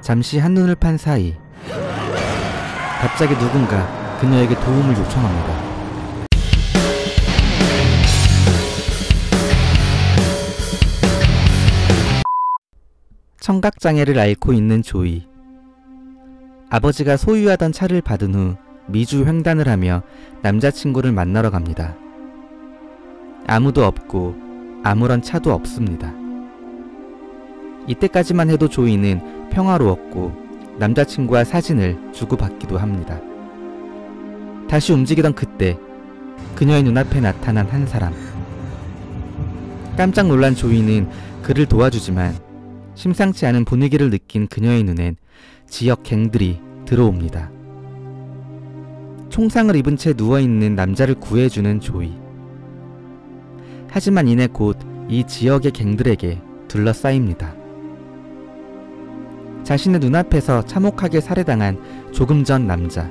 잠시 한눈을 판 사이 갑자기 누군가 그녀에게 도움을 요청합니다. 청각장애를 앓고 있는 조이. 아버지가 소유하던 차를 받은 후 미주 횡단을 하며 남자친구를 만나러 갑니다. 아무도 없고 아무런 차도 없습니다. 이때까지만 해도 조이는 평화로웠고 남자친구와 사진을 주고받기도 합니다. 다시 움직이던 그때 그녀의 눈앞에 나타난 한 사람. 깜짝 놀란 조이는 그를 도와주지만 심상치 않은 분위기를 느낀 그녀의 눈엔 지역 갱들이 들어옵니다. 총상을 입은 채 누워있는 남자를 구해주는 조이. 하지만 이내 곧 이 지역의 갱들에게 둘러싸입니다. 자신의 눈앞에서 참혹하게 살해당한 조금 전 남자.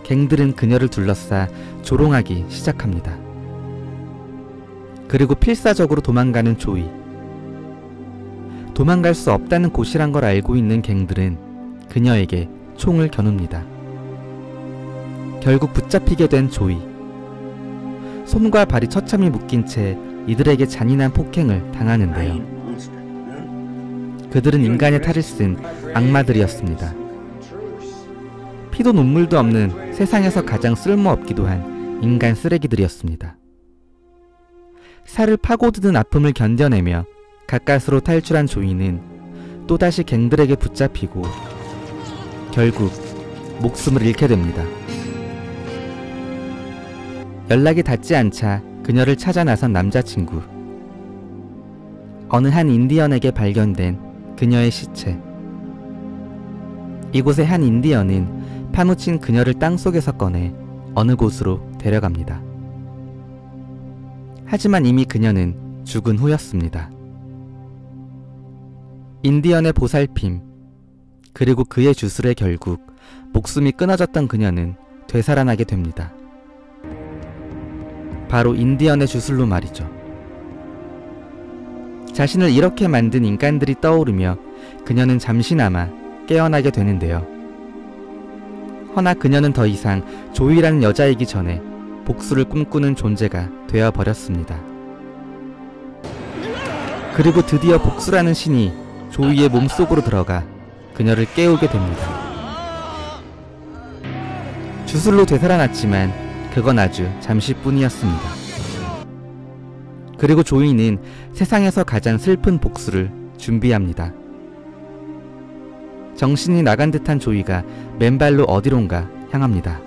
갱들은 그녀를 둘러싸 조롱하기 시작합니다. 그리고 필사적으로 도망가는 조이. 도망갈 수 없다는 곳이란 걸 알고 있는 갱들은 그녀에게 총을 겨눕니다. 결국 붙잡히게 된 조이. 손과 발이 처참히 묶인 채 이들에게 잔인한 폭행을 당하는데요. 그들은 인간의 탈을 쓴 악마들이었습니다. 피도 눈물도 없는 세상에서 가장 쓸모없기도 한 인간 쓰레기들이었습니다. 살을 파고드는 아픔을 견뎌내며 가까스로 탈출한 조이는 또다시 갱들에게 붙잡히고 결국 목숨을 잃게 됩니다. 연락이 닿지 않자 그녀를 찾아 나선 남자친구. 어느 한 인디언에게 발견된 그녀의 시체. 이곳의 한 인디언은 파묻힌 그녀를 땅속에서 꺼내 어느 곳으로 데려갑니다. 하지만 이미 그녀는 죽은 후였습니다. 인디언의 보살핌, 그리고 그의 주술에 결국 목숨이 끊어졌던 그녀는 되살아나게 됩니다. 바로 인디언의 주술로 말이죠. 자신을 이렇게 만든 인간들이 떠오르며 그녀는 잠시나마 깨어나게 되는데요. 허나 그녀는 더 이상 조이라는 여자이기 전에 복수를 꿈꾸는 존재가 되어버렸습니다. 그리고 드디어 복수라는 신이 조이의 몸속으로 들어가 그녀를 깨우게 됩니다. 주술로 되살아났지만 그건 아주 잠시뿐이었습니다. 그리고 조이는 세상에서 가장 슬픈 복수를 준비합니다. 정신이 나간 듯한 조이가 맨발로 어디론가 향합니다.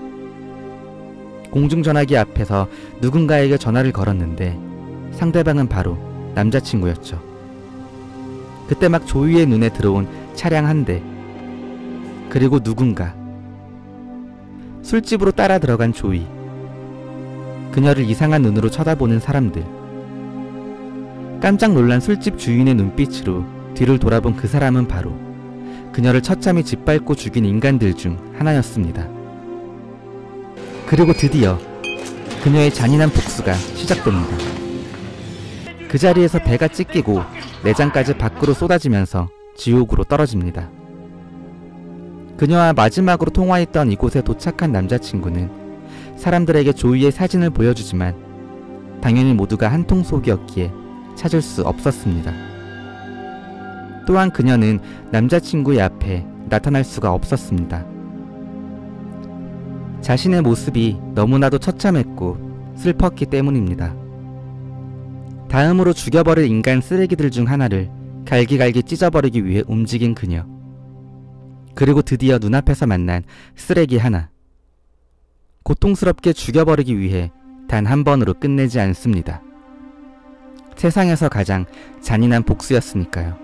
공중전화기 앞에서 누군가에게 전화를 걸었는데 상대방은 바로 남자친구였죠. 그때 막 조이의 눈에 들어온 차량 한 대, 그리고 누군가. 술집으로 따라 들어간 조이. 그녀를 이상한 눈으로 쳐다보는 사람들. 깜짝 놀란 술집 주인의 눈빛으로 뒤를 돌아본 그 사람은 바로 그녀를 처참히 짓밟고 죽인 인간들 중 하나였습니다. 그리고 드디어 그녀의 잔인한 복수가 시작됩니다. 그 자리에서 배가 찢기고 내장까지 밖으로 쏟아지면서 지옥으로 떨어집니다. 그녀와 마지막으로 통화했던 이곳에 도착한 남자친구는 사람들에게 조이의 사진을 보여주지만 당연히 모두가 한통속이었기에 찾을 수 없었습니다. 또한 그녀는 남자친구의 앞에 나타날 수가 없었습니다. 자신의 모습이 너무나도 처참했고 슬펐기 때문입니다. 다음으로 죽여버릴 인간 쓰레기들 중 하나를 갈기갈기 찢어버리기 위해 움직인 그녀. 그리고 드디어 눈앞에서 만난 쓰레기 하나. 고통스럽게 죽여버리기 위해 단 한 번으로 끝내지 않습니다. 세상에서 가장 잔인한 복수였으니까요.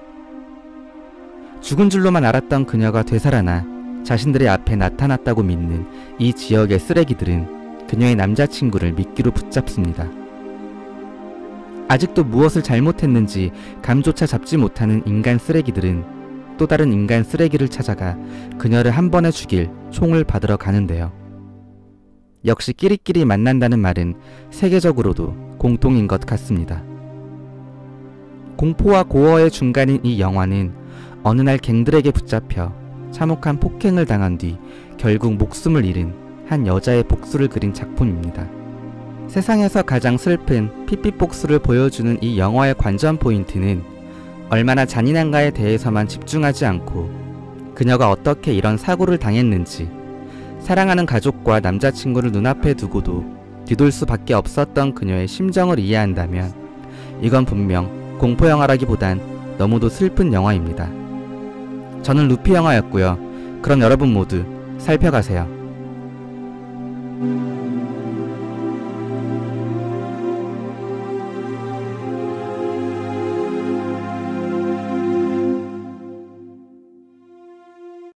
죽은 줄로만 알았던 그녀가 되살아나 자신들의 앞에 나타났다고 믿는 이 지역의 쓰레기들은 그녀의 남자친구를 미끼로 붙잡습니다. 아직도 무엇을 잘못했는지 감조차 잡지 못하는 인간 쓰레기들은 또 다른 인간 쓰레기를 찾아가 그녀를 한 번에 죽일 총을 받으러 가는데요. 역시 끼리끼리 만난다는 말은 세계적으로도 공통인 것 같습니다. 공포와 고어의 중간인 이 영화는 어느 날 갱들에게 붙잡혀 참혹한 폭행을 당한 뒤 결국 목숨을 잃은 한 여자의 복수를 그린 작품입니다. 세상에서 가장 슬픈 핏빛 복수를 보여주는 이 영화의 관전 포인트는 얼마나 잔인한가에 대해서만 집중하지 않고 그녀가 어떻게 이런 사고를 당했는지, 사랑하는 가족과 남자친구를 눈앞에 두고도 뒤돌 수밖에 없었던 그녀의 심정을 이해한다면 이건 분명 공포영화라기보단 너무도 슬픈 영화입니다. 저는 루피 영화였고요. 그럼 여러분 모두 살펴가세요.